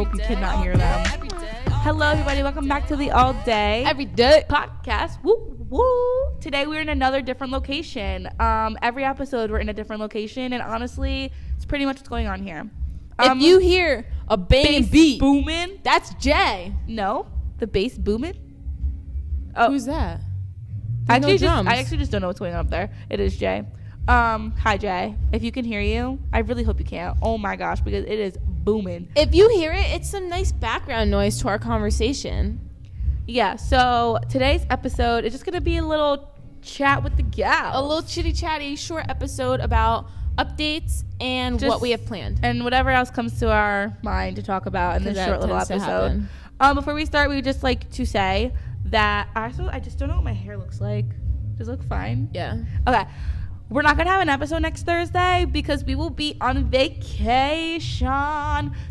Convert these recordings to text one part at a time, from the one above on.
hope you cannot hear them. Hello, everybody. Welcome back to the All Day Everyday podcast. Woo, woo. Today, we're in another different location. Every episode, we're in a different location. And honestly, it's pretty much what's going on here. If you hear a banging beat booming, that's Jay. No, the bass booming. Oh, who's that? I actually just don't know what's going on up there. It is Jay. Hi Jay. If you can hear you, I really hope you can. Oh my gosh, because it is booming. If you hear it, it's some nice background noise to our conversation. Yeah, so today's episode is just gonna be a little chat with the gals. A little chitty chatty short episode about updates and what we have planned. And whatever else comes to our mind to talk about in this short little episode. Before we start, we would just like to say that I just don't know what my hair looks like. Does it look fine? Yeah. Okay. We're not going to have an episode next Thursday because we will be on vacation.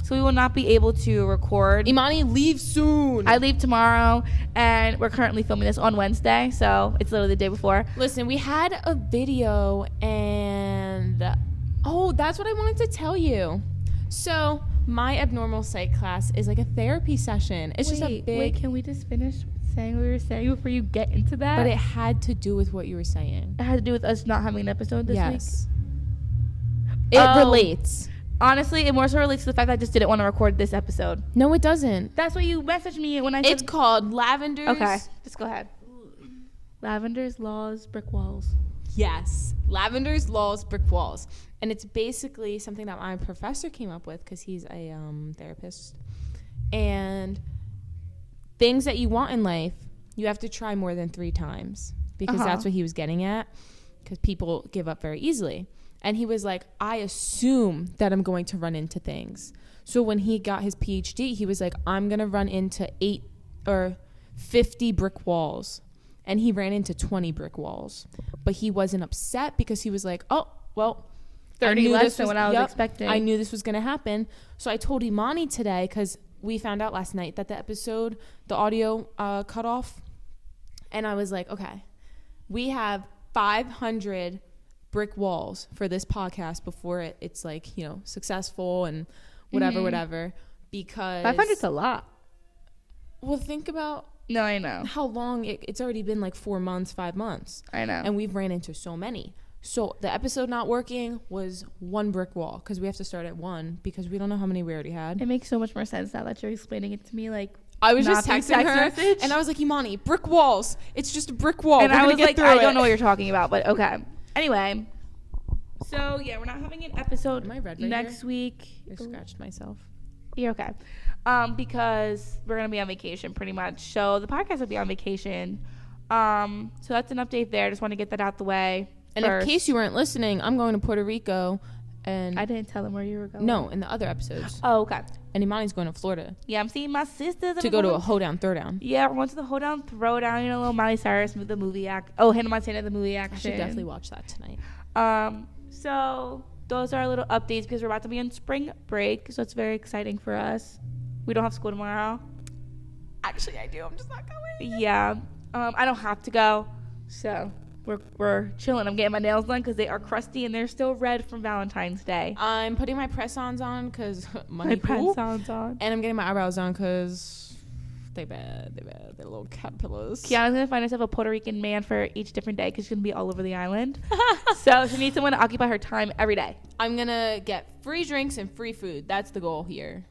So we will not be able to record. Imani leaves soon. I leave tomorrow, and we're currently filming this on Wednesday. So it's literally the day before. Listen, we had a video, and that's what I wanted to tell you. So my abnormal psych class is like a therapy session. It's just a big... Wait, can we just finish saying what we were saying before you get into that? But it had to do with what you were saying. It had to do with us not having an episode this week? It relates. Honestly, it more so relates to the fact that I just didn't want to record this episode. No, it doesn't. That's what you messaged me when I said... It's called Lavenders. Okay, just go ahead. Lavenders, Laws, Brick Walls. Yes. Lavenders, Laws, Brick Walls. And it's basically something that my professor came up with because he's a therapist. And things that you want in life, you have to try more than 3 times because that's what he was getting at, because people give up very easily. And he was like, I assume that I'm going to run into things. So when he got his PhD, he was like, I'm going to run into 8 or 50 brick walls. And he ran into 20 brick walls. But he wasn't upset because he was like, oh, well, 30 less than what I was expecting. I knew this was going to happen. So I told Imani today, because we found out last night that the audio cut off. And I was like, okay, we have 500 brick walls for this podcast before it's like, successful and whatever, because 500's a lot. Well, think about I know how long it's already been, like 4 months, 5 months. I know. And we've ran into so many. So the episode not working was 1 brick wall, because we have to start at 1 because we don't know how many we already had. It makes so much more sense now that you're explaining it to me. Like, I was just texting her, and I was like, Imani, brick walls. It's just a brick wall. And I was like, I don't know what you're talking about, but okay. Anyway, so yeah, we're not having an episode next week. I scratched myself. You're okay. Because we're gonna be on vacation pretty much. So the podcast will be on vacation. So that's an update there. Just want to get that out the way. And in case you weren't listening, I'm going to Puerto Rico, and I didn't tell them where you were going. No, in the other episodes. Oh, okay. And Imani's going to Florida. Yeah, I'm seeing my sisters to go to a hoedown throwdown. Yeah, we're going to the hoedown throwdown. You know, little Miley Cyrus the movie act. Oh, Hannah Montana the movie action. I should definitely watch that tonight. So those are our little updates because we're about to be on spring break, so it's very exciting for us. We don't have school tomorrow. Actually, I do. I'm just not going. Yeah. I don't have to go, so we're chilling. I'm getting my nails done because they are crusty and they're still red from Valentine's Day. I'm putting my press-ons on because my press-ons on, and I'm getting my eyebrows done because they bad. They're little caterpillars. Kiana's gonna find herself a Puerto Rican man for each different day because she's gonna be all over the island. So she needs someone to occupy her time every day. I'm gonna get free drinks and free food. That's the goal here.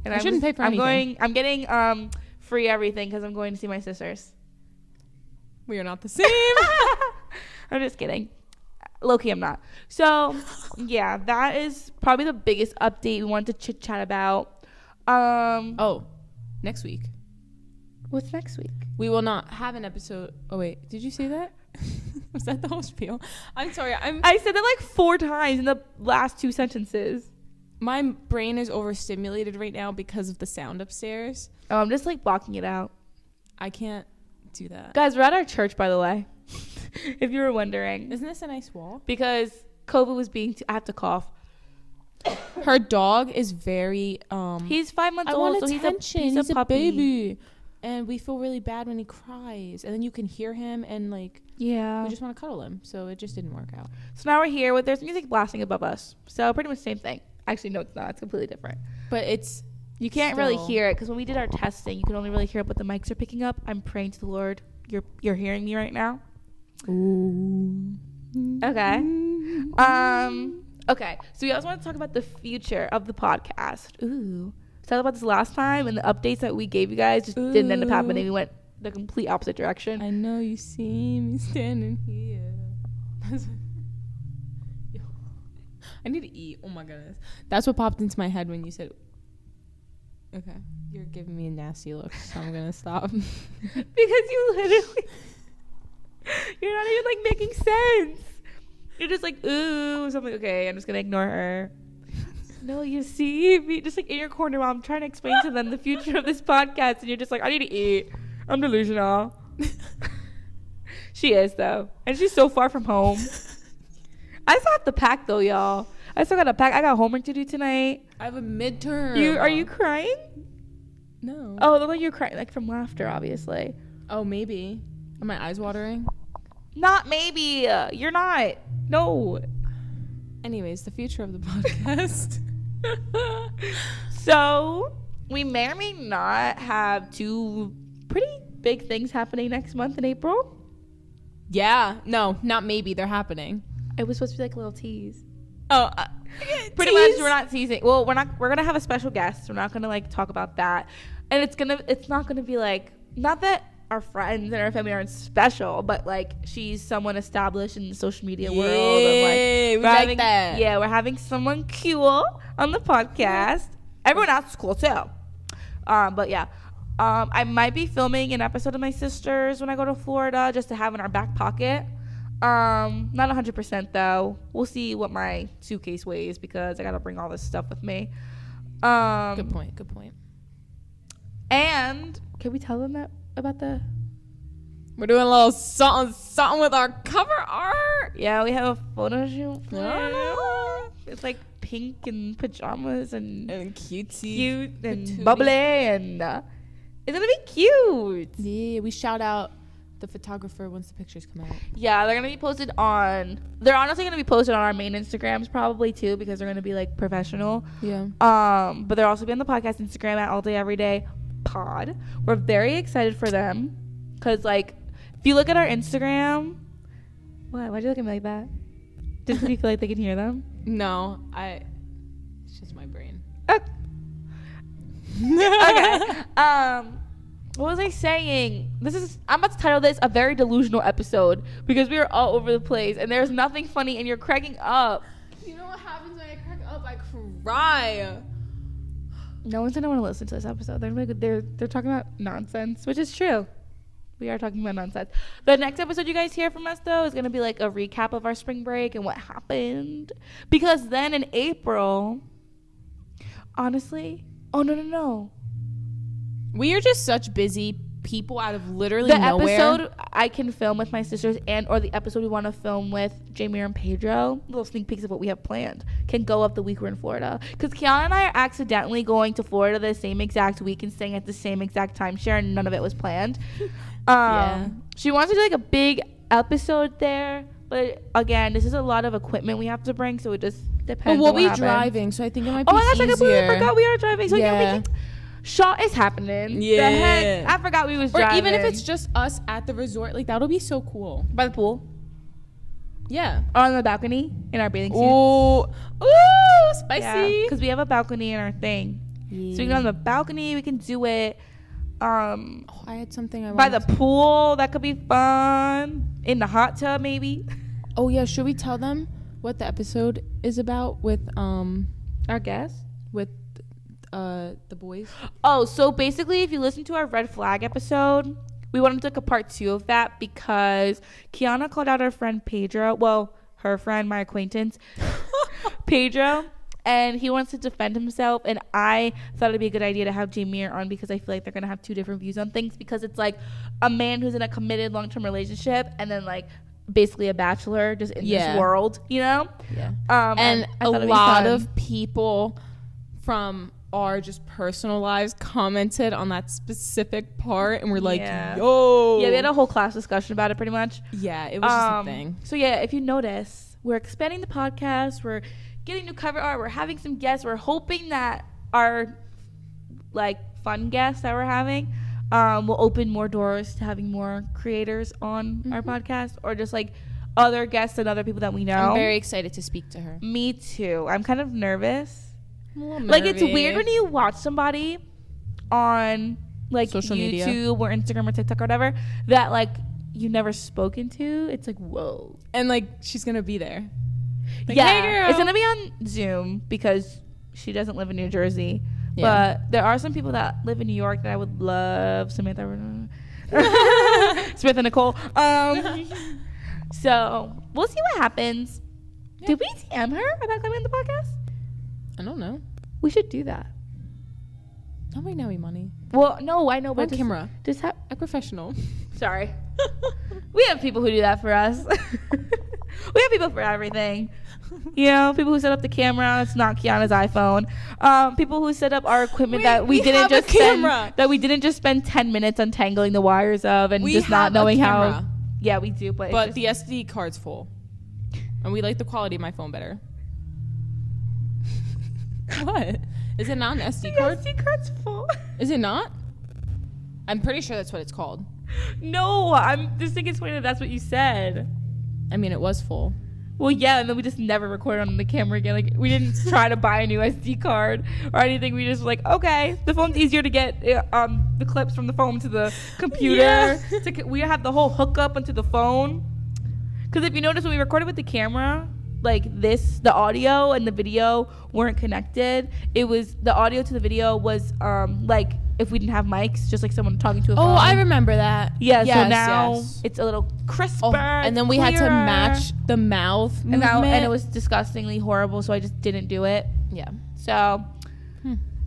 And I shouldn't pay for anything. I'm getting free everything because I'm going to see my sisters. We are not the same. I'm just kidding. Low-key, I'm not. So, yeah, that is probably the biggest update we want to chit-chat about. Next week. What's next week? We will not have an episode. Oh, wait. Did you say that? Was that the whole spiel? I'm sorry. I said that like 4 times in the last 2 sentences. My brain is overstimulated right now because of the sound upstairs. Oh, I'm just like blocking it out. I can't do that. Guys, we're at our church, by the way. If you were wondering. Isn't this a nice wall? Because COVID was I have to cough. Her dog is very he's 5 months old, so he's a puppy. Baby. And we feel really bad when he cries. And then you can hear him and like we just want to cuddle him. So it just didn't work out. So now we're here there's music blasting above us. So pretty much the same thing. Actually, no, it's not. It's completely different. But it's you can't really hear it because when we did our testing, you can only really hear what the mics are picking up. I'm praying to the Lord. You're hearing me right now. Ooh. Okay. Okay. So we also want to talk about the future of the podcast. Ooh. We talked about this last time, and the updates that we gave you guys just didn't end up happening. We went the complete opposite direction. I know you see me standing here. I need to eat. Oh my goodness. That's what popped into my head when you said, okay, you're giving me a nasty look, so I'm going to stop. Because you literally, you're not even like making sense. You're just like, ooh, something. Okay, I'm just going to ignore her. No, you see me just like in your corner while I'm trying to explain to them the future of this podcast. And you're just like, I need to eat. I'm delusional. She is, though. And she's so far from home. I still have to pack, though, y'all. I still got to pack. I got homework to do tonight. I have a midterm. Are you crying? No. Oh, it looked like you're crying, like from laughter, obviously. Oh, maybe. Are my eyes watering? Not maybe. You're not. No. Anyways, the future of the podcast. So, we may or may not have 2 pretty big things happening next month in April. Yeah. No, not maybe. They're happening. It was supposed to be like a little tease. Oh, pretty much we're not teasing. Well, we're gonna have a special guest. We're not gonna like talk about that, and it's not gonna be like, not that our friends and our family aren't special, but like she's someone established in the social media world. And, like, we like that. Yeah, we're having someone cool on the podcast. Everyone else is cool too. But yeah. I might be filming an episode of my sisters when I go to Florida just to have in our back pocket. Not 100% though. We'll see what my suitcase weighs because I gotta bring all this stuff with me. Good point. And can we tell them that about the? We're doing a little something with our cover art. Yeah, we have a photo shoot. It's like pink and pajamas and cutesy, cute and patootie. Bubbly and it's gonna be cute. Yeah, we shout out the photographer once the pictures come out. Yeah, they're gonna be posted on. They're honestly gonna be posted on our main Instagrams probably too because they're gonna be like professional. Yeah. But they're also be on the podcast Instagram at All Day Every Day Pod. We're very excited for them because like if you look at our Instagram, why'd you look at me like that? Just because you feel like they can hear them? No, it's just my brain. Okay. What was I saying? I'm about to title this a very delusional episode because we are all over the place and there's nothing funny and you're cracking up. You know what happens when I crack up? I cry. No one's gonna want to listen to this episode. They're talking about nonsense, which is true. We are talking about nonsense. The next episode you guys hear from us though is gonna be like a recap of our spring break and what happened. Because then in April, honestly, no. We are just such busy people out of literally the nowhere. Episode I can film with my sisters or the episode we want to film with Jamie and Pedro, little sneak peeks of what we have planned, can go up the week we're in Florida. Because Kiana and I are accidentally going to Florida the same exact week and staying at the same exact timeshare and none of it was planned. Yeah. She wants to do like a big episode there, but again, this is a lot of equipment we have to bring, so it just depends. But we'll be driving, so I think it might be easier. Oh my gosh, I completely forgot we are driving. So yeah, Shaw is happening. Yeah. The heck? I forgot we was driving. Or even if it's just us at the resort, like that'll be so cool. By the pool? Yeah. Or on the balcony in our bathing suits. Ooh, spicy. Because we have a balcony in our thing. Yeah. So we can go on the balcony, we can do it. I had something I wanted by the pool, that could be fun. In the hot tub, maybe. Oh yeah, should we tell them what the episode is about with our guests? With the boys? Oh, so basically if you listen to our red flag episode, we wanted to take a part 2 of that because Kiana called out our friend Pedro, well, her friend, my acquaintance Pedro, and he wants to defend himself, and I thought it'd be a good idea to have Jamie on because I feel like they're gonna have 2 different views on things because it's like a man who's in a committed long-term relationship and then like basically a bachelor just in this world, you know? Yeah. And a lot of people from our just personal lives commented on that specific part and we're like, yo. Yeah, we had a whole class discussion about it pretty much. Yeah, it was just a thing. So yeah, if you notice, we're expanding the podcast. We're getting new cover art. We're having some guests. We're hoping that our like fun guests that we're having will open more doors to having more creators on our podcast, or just like other guests and other people that we know. I'm very excited to speak to her. Me too. I'm kind of nervous. I'm a little Like, it's nervy. weird when you watch somebody on like Social YouTube media. or Instagram or TikTok or whatever that like you never spoken to. It's like, whoa. And like she's gonna be there. Like, Yeah, hey, girl. it's gonna be on Zoom because she doesn't live in New Jersey. Yeah. But there are some people that live in New York that I would love. Samantha, Smith and Nicole. So we'll see what happens. Yeah. Did we DM her about coming on the podcast? I don't know. We should do that. Not right now, money. Well, no, I know, On but just, camera. Just have. A professional. Sorry. We have people who do that for us. We have people for everything. You know, people who set up the camera. It's not Kiana's iPhone. People who set up our equipment that we didn't just spend 10 minutes untangling the wires of and just not knowing how. Yeah, we do, but But the SD card's full, and we like the quality of my phone better. What? Is it not an SD card? SD card's full. Is it not? I'm pretty sure that's what it's called. No, I'm just thinking it's funny that that's what you said. I mean, it was full. Well, yeah, and then we just never recorded on the camera again. Like, we didn't try to buy a new SD card or anything. We just were like, okay, the phone's easier to get the clips from the phone to the computer. Yeah. We have the whole hookup onto the phone. Because if you notice, when we recorded with the camera, like this, the audio and the video weren't connected. It was, the audio to the video was like if we didn't have mics, just like someone talking to a phone. Oh, I remember that. Yeah, Yes, so now yes. it's a little crisper. Oh, and then we had to clearer. match the mouth movement. And it was disgustingly horrible, so I just didn't do it. Yeah. So,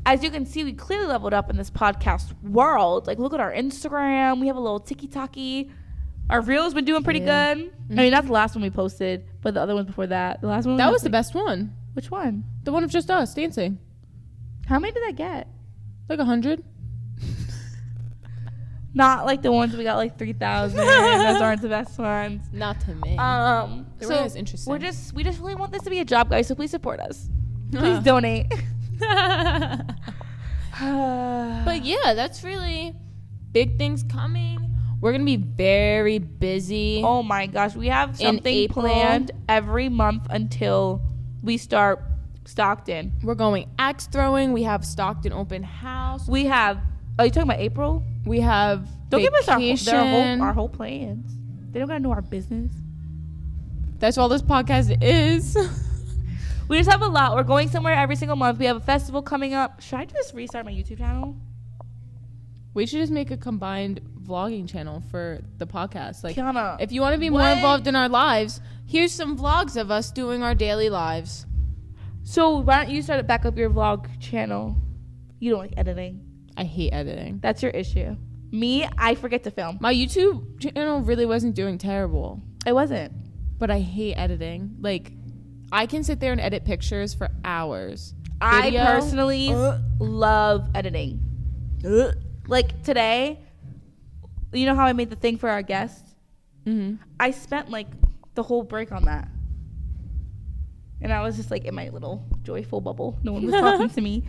as you can see, we clearly leveled up in this podcast world. Like, look at our Instagram. We have a little tiki-taki. Our reel's been doing pretty good. I mean, that's the last one we posted, but the other ones before that. The last one. That was the best one. Which one? The one of just us dancing. How many did that get? Like 100. Not like the ones we got like 3,000. Those aren't the best ones. Not to me. They So weren't as interesting. we just really want this to be a job, guys. So please support us. Please donate. But yeah, that's really big things coming. We're gonna be very busy. Oh my gosh, we have something April. planned every month until we start Stockton. We're going axe throwing. We have Stockton open house. We have. Are you talking about April? We have Don't give us vacation. our whole plans. They don't gotta know our business. That's all this podcast is. We just have a lot. We're going somewhere every single month. We have a festival coming up. Should I just restart my YouTube channel? We should just make a combined vlogging channel for the podcast. Like, Kiana, if you want to be more involved in our lives, here's some vlogs of us doing our daily lives. So why don't you start back up your vlog channel? You don't like editing. I hate editing. That's your issue. Me, I forget to film. My YouTube channel really wasn't doing terrible, I wasn't. but I hate editing. Like, I can sit there and edit pictures for hours. Video, I personally love editing. Like today, you know how I made the thing for our guests? Mm-hmm. I spent like the whole break on that. And I was just like in my little joyful bubble. No one was talking to me.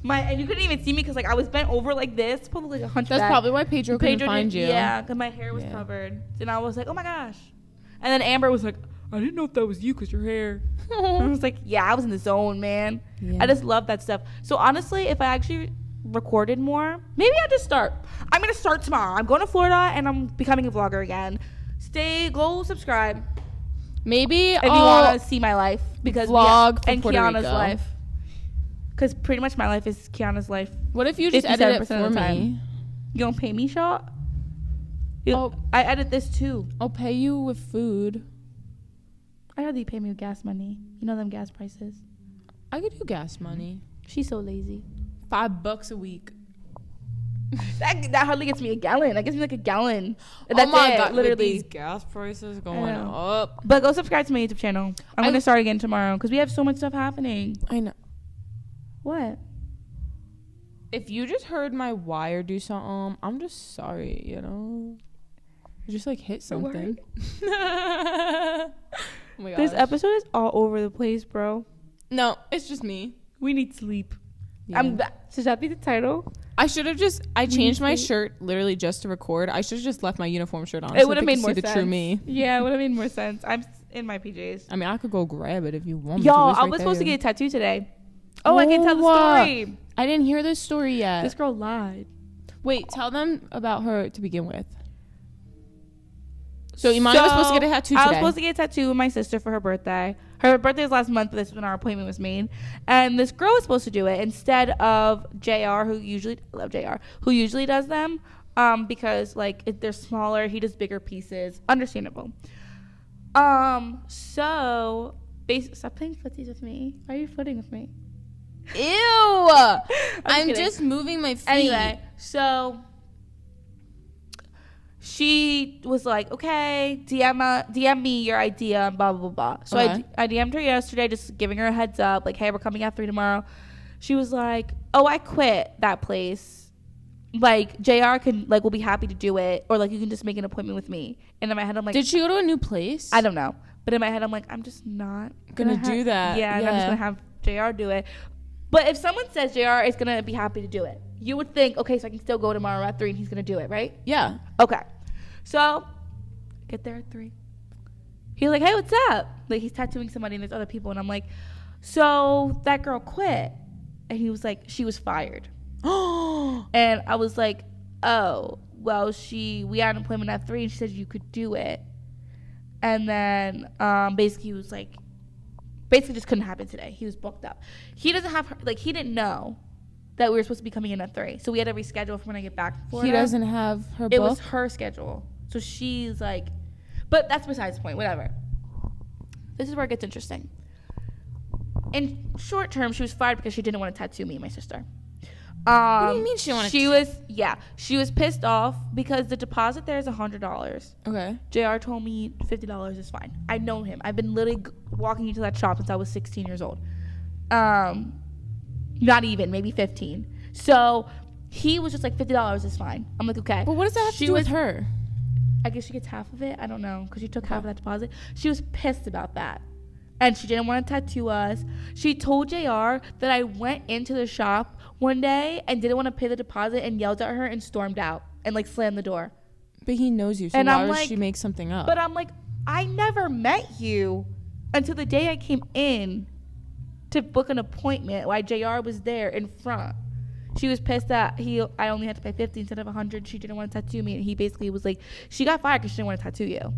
And you couldn't even see me because like I was bent over like this, probably like a hunchback. That's probably why Pedro couldn't find you. Yeah, because my hair was covered. And I was like, oh my gosh. And then Amber was like, I didn't know if that was you because your hair. And I was like, yeah, I was in the zone, man. Yeah. I just love that stuff. So honestly, if I actually recorded more, maybe I'll just start. I'm going to start tomorrow. I'm going to Florida and I'm becoming a vlogger again. Go subscribe Maybe if you want to see my life. Because vlog and Puerto Kiana's Rico. life. Because pretty much my life is Kiana's life. What if you just edit it 57% for of the me? time. You gonna pay me, Shaw? Oh. I edit this too. I'll pay you with food. I'd rather you pay me with gas money. You know them gas prices. I could do gas money. She's so lazy. $5 a week. That hardly gets me a gallon. That gets me like a gallon. Oh That's my it, God, with literally. these gas prices going I know. up. But go subscribe to my YouTube channel. I'm gonna start again tomorrow because we have so much stuff happening. I know. What? If you just heard my wire do something, I'm just sorry, you know? You just like hit something. Oh my This gosh. episode is all over the place, bro. No, it's just me. We need sleep. Yeah. Should that be the title? I should have I changed my shirt literally just to record. I should have just left my uniform shirt on. It would have made see more the sense. true me. Yeah, it would have made more sense. I'm in my PJs. I mean, I could go grab it if you want me Y'all, to. I was supposed to get a tattoo today. Oh, I can tell the story. I didn't hear this story yet. This girl lied. Wait, tell them about her to begin with. So Imani was supposed to get a tattoo today. I was supposed to get a tattoo with my sister for her birthday. Her birthday was last month, but this is when our appointment was made. And this girl was supposed to do it instead of JR, who usually does them. Because like they're smaller, he does bigger pieces. Understandable. So stop playing footsies with me. Why are you footing with me? Ew! I'm just moving my feet. Anyway, so she was like, okay, DM me your idea and blah, blah, blah, blah. So Okay. I DM'd her yesterday, just giving her a heads up, like, hey, we're coming at 3 tomorrow. She was like, oh, I quit that place. Like, JR will be happy to do it. Or, like, you can just make an appointment with me. And in my head, I'm like, did she go to a new place? I don't know. But in my head, I'm like, I'm just not gonna do that. Yeah, and I'm just going to have JR do it. But if someone says JR is going to be happy to do it, you would think, okay, so I can still go tomorrow at 3 and he's going to do it, right? Yeah. Okay. So, get there at 3. He's like, hey, what's up? Like, he's tattooing somebody and there's other people. And I'm like, so that girl quit. And he was like, she was fired. And I was like, oh, well, we had an appointment at 3 and she said you could do it. And then basically he was like, just couldn't happen today. He was booked up. He doesn't have her, like, he didn't know that we were supposed to be coming in at 3. So we had to reschedule for when I get back from Florida. He doesn't have her book? It was her schedule. So she's like, but that's besides the point, whatever. This is where it gets interesting. In short term, she was fired because she didn't want to tattoo me and my sister. What do you mean she didn't want to? She was pissed off because the deposit there is $100. Okay. JR told me $50 is fine. I know him. I've been literally walking into that shop since I was 16 years old. Not even, maybe 15. So he was just like, $50 is fine. I'm like, okay. But what does that have to do with her? I guess she gets half of it. I don't know, because she took half of that deposit. She was pissed about that. And she didn't want to tattoo us. She told JR that I went into the shop one day and didn't want to pay the deposit and yelled at her and stormed out and like slammed the door. But he knows you, so and why would she make something up? But I'm like, I never met you until the day I came in to book an appointment while JR was there in front. She was pissed that I only had to pay $50 instead of $100. She didn't want to tattoo me, and he basically was like, she got fired because she didn't want to tattoo you.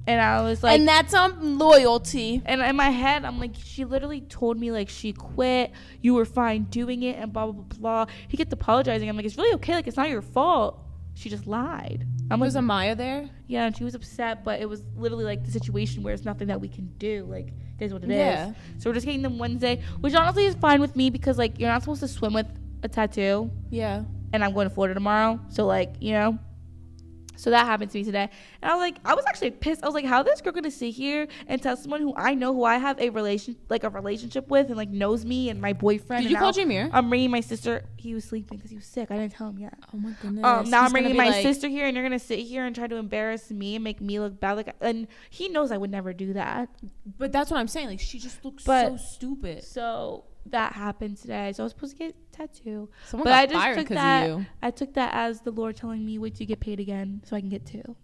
And I was like, and that's loyalty. And in my head, I'm like, she literally told me like she quit. You were fine doing it, and blah blah blah blah. He kept apologizing. I'm like, it's really okay. Like, it's not your fault. She just lied. Was Amaya there? Yeah, and she was upset, but it was literally like the situation where it's nothing that we can do. Like, it is what it is. So we're just getting them Wednesday, which honestly is fine with me because like you're not supposed to swim with a tattoo. Yeah. And I'm going to Florida tomorrow, so like, you know. So that happened to me today. And I was actually pissed. I was like, how is this girl gonna sit here and tell someone who I know, who I have a relationship with and like knows me and my boyfriend. Did you call Jameer? I'm bringing my sister. He was sleeping because he was sick. I didn't tell him yet. Oh my goodness. Now I'm bringing my sister here and you're gonna sit here and try to embarrass me and make me look bad. Like, and he knows I would never do that. But that's what I'm saying. Like, she just looks so stupid. So that happened today. So I was supposed to get a tattoo. Someone got fired because of you. I took that as the Lord telling me, wait till you get paid again so I can get 2.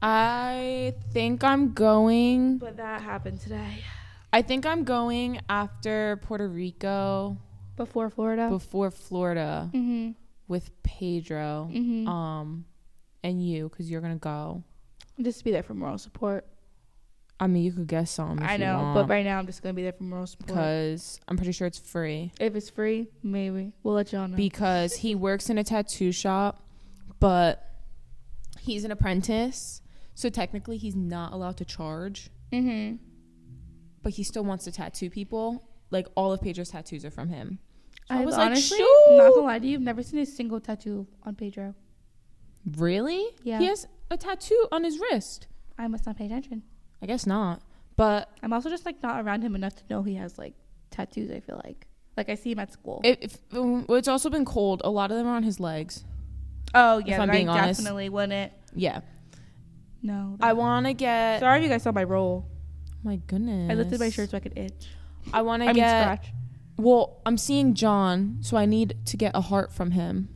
I think I'm going. But that happened today. I think I'm going after Puerto Rico. Before Florida. Mm-hmm. With Pedro. Mm-hmm. And you, because you're going to go. Just to be there for moral support. I mean, you could guess some. I know, but right now I'm just going to be there for moral support. Because I'm pretty sure it's free. If it's free, maybe. We'll let y'all know. Because he works in a tattoo shop, but he's an apprentice. So technically, he's not allowed to charge. Mm-hmm. But he still wants to tattoo people. Like, all of Pedro's tattoos are from him. So I was honestly, like, shoot. not gonna lie to you, I've never seen a single tattoo on Pedro. Really? Yeah. He has a tattoo on his wrist. I must not pay attention. I guess not. But I'm also just, like, not around him enough to know he has, like, tattoos, I feel like. Like, I see him at school. It's also been cold. A lot of them are on his legs. Oh, yeah. If I'm being honest. Definitely wouldn't. Yeah. No. I want to get... Sorry if you guys saw my roll. my goodness. I lifted my shirt so I could itch. I want to scratch. Well, I'm seeing John, so I need to get a heart from him.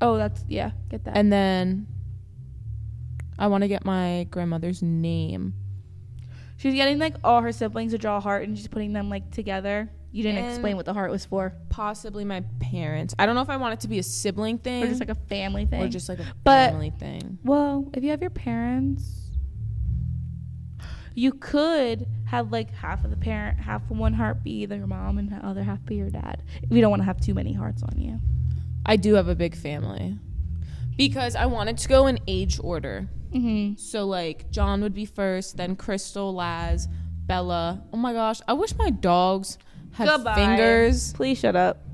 Oh, get that. And then I want to get my grandmother's name. She's getting like all her siblings to draw a heart and she's putting them like together. You didn't explain what the heart was for. Possibly my parents. I don't know if I want it to be a sibling thing. Or just like a family thing. Or just like a family thing. Well, if you have your parents, you could have like half of the parent, half of one heart be either your mom and the other half be your dad. If you don't want to have too many hearts on you. I do have a big family. Because I wanted to go in age order. Mm-hmm. So like John would be first, then Crystal, Laz, Bella. Oh my gosh, I wish my dogs had fingers. Please shut up.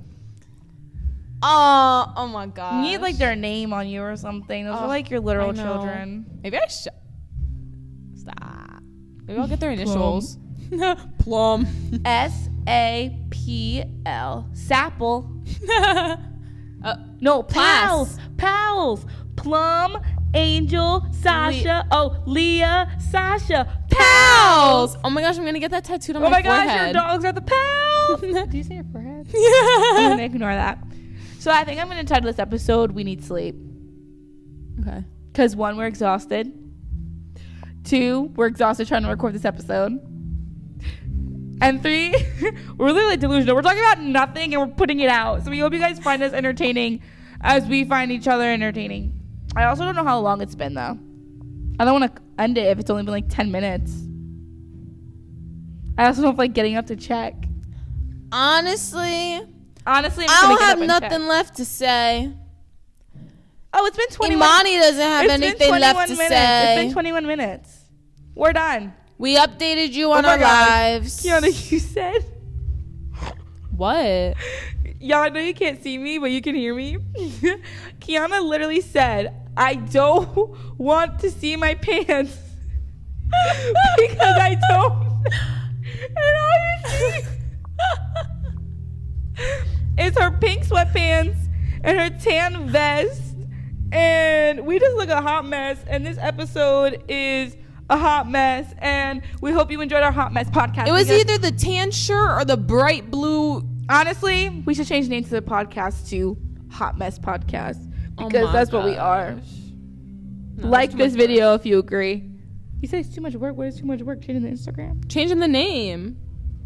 Oh my gosh. You need like their name on you or something. Those are like your literal children. Maybe I should. Stop. Maybe I'll get their initials. Plum. S-A-P-L. Sapple. No, Pass. Pals. Plum, Angel, Sasha. Leah, Sasha. Pals. Oh my gosh, I'm gonna get that tattooed on my forehead. Oh my gosh, your dogs are the pals. Did you say your forehead? Yeah. I'm gonna ignore that. So I think I'm gonna title this episode "We Need Sleep." Okay. Because 1, we're exhausted. 2, we're exhausted trying to record this episode. And 3, we're literally delusional. We're talking about nothing and we're putting it out. So we hope you guys find us entertaining as we find each other entertaining. I also don't know how long it's been though. I don't want to end it if it's only been like 10 minutes. I also don't feel like getting up to check. Honestly, I'm just I don't gonna get have up nothing and check. left to say. Oh, it's been 21. Imani doesn't have anything left to say. It's been 21 minutes. We're done. We updated you on my our God. lives. Kiana, you said. What? Y'all know you can't see me, but you can hear me. Kiana literally said, I don't want to see my pants because I don't. And all you see is her pink sweatpants and her tan vest. And we just look a hot mess. And this episode is a hot mess. And we hope you enjoyed our hot mess podcast. It was either the tan shirt or the bright blue. Honestly, we should change the name to the podcast to Hot Mess Podcast. Oh Because my that's what we are. No, Like that's too this much video work. if you agree. You say it's too much work. What is too much work? Changing the Instagram? Changing the name.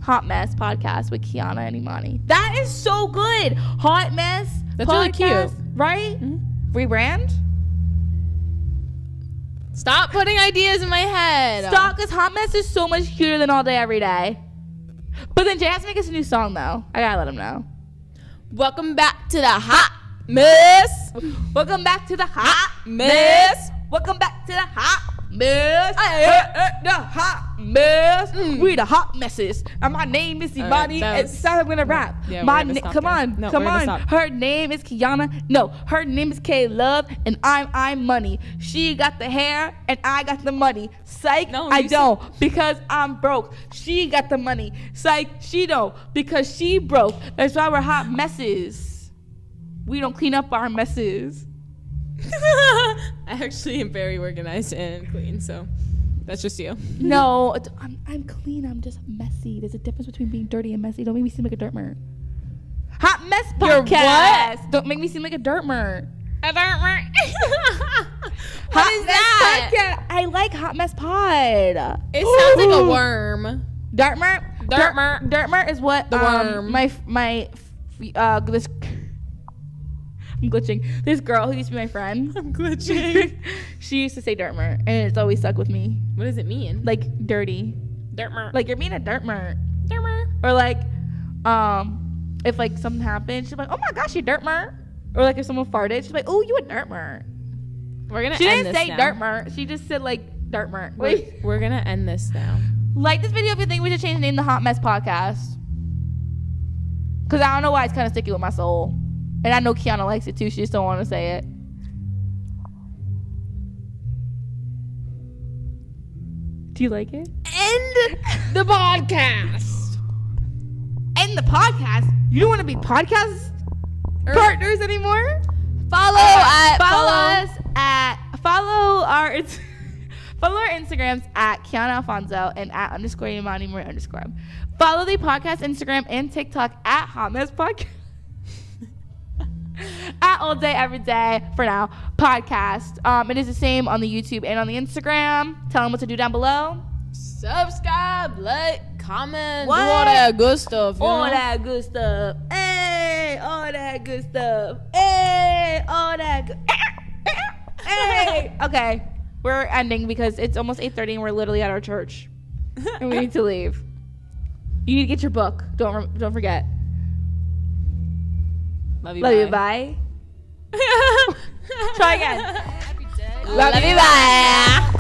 Hot Mess Podcast with Kiana and Imani. That is so good. Hot Mess That's really Podcast, cute. Right? Mm-hmm. Rebrand? Stop putting ideas in my head. Stop, because Hot Mess is so much cuter than All Day Every Day. But then Jay has to make us a new song, though. I gotta let him know. Welcome back to the Hot Mess. Welcome back to the Hot Mess. Welcome back to the Hot Mess. The Hot Mess. We the Hot Messes. And my name is Imani. that And was- stop, I'm gonna rap. Yeah, My we're gonna stop come there. on, No, come we're gonna on. stop. Her name is Kiana. No, her name is K Love, and I'm Money. She got the hair, and I got the money. Psych, No, I you don't, because I'm broke. She got the money. Psych, she don't, because she broke. That's why we're hot messes. We don't clean up our messes. I actually am very organized and clean, so that's just you. No, I'm clean. I'm just messy. There's a difference between being dirty and messy. Don't make me seem like a dirt mer. Hot Mess You're Podcast. what? Don't make me seem like a dirt mer. A dirt mer. Hot is Mess that? Podcast. I like Hot Mess Pod. It sounds like a worm. Dirt mer. Dirt mer. Dirt mer is what The worm. This. I'm glitching. This girl who used to be my friend. I'm glitching. She used to say dirt mer, and it's always stuck with me. What does it mean? Like dirty. Dirt mer. Like you're being a dirt mer. dirt mer. Or like, if like something happened, she's like, "Oh my gosh, you dirt mer." Or like if someone farted, she's like, "Oh, you a dirt mer." We're gonna. She end didn't this say now. dirt mer. She just said like dirt mer. Wait. We're gonna end this now. Like this video if you think we should change the name to Hot Mess Podcast. Cause I don't know why it's kind of sticky with my soul, and I know Kiana likes it too. She just don't want to say it. Do you like it? End the podcast. End the podcast. You don't want to be podcast partners anymore. Follow Follow us at follow our Follow our Instagrams at Kiana Alfonso and at _ Imani Marie _. Follow the podcast Instagram and TikTok at Hot Mess Podcast. At All Day Every Day for now podcast. It is the same on the YouTube and on the Instagram. Tell them what to do down below. Subscribe, like, comment, What? do all that good stuff. All that good stuff. Hey, all that good stuff. Hey, all that good. Hey. Okay, we're ending because it's almost 8:30 and we're literally at our church, and we need to leave. You need to get your book. Don't forget. Love you. Love you. Bye. Bye. Try again. Love you. Bye.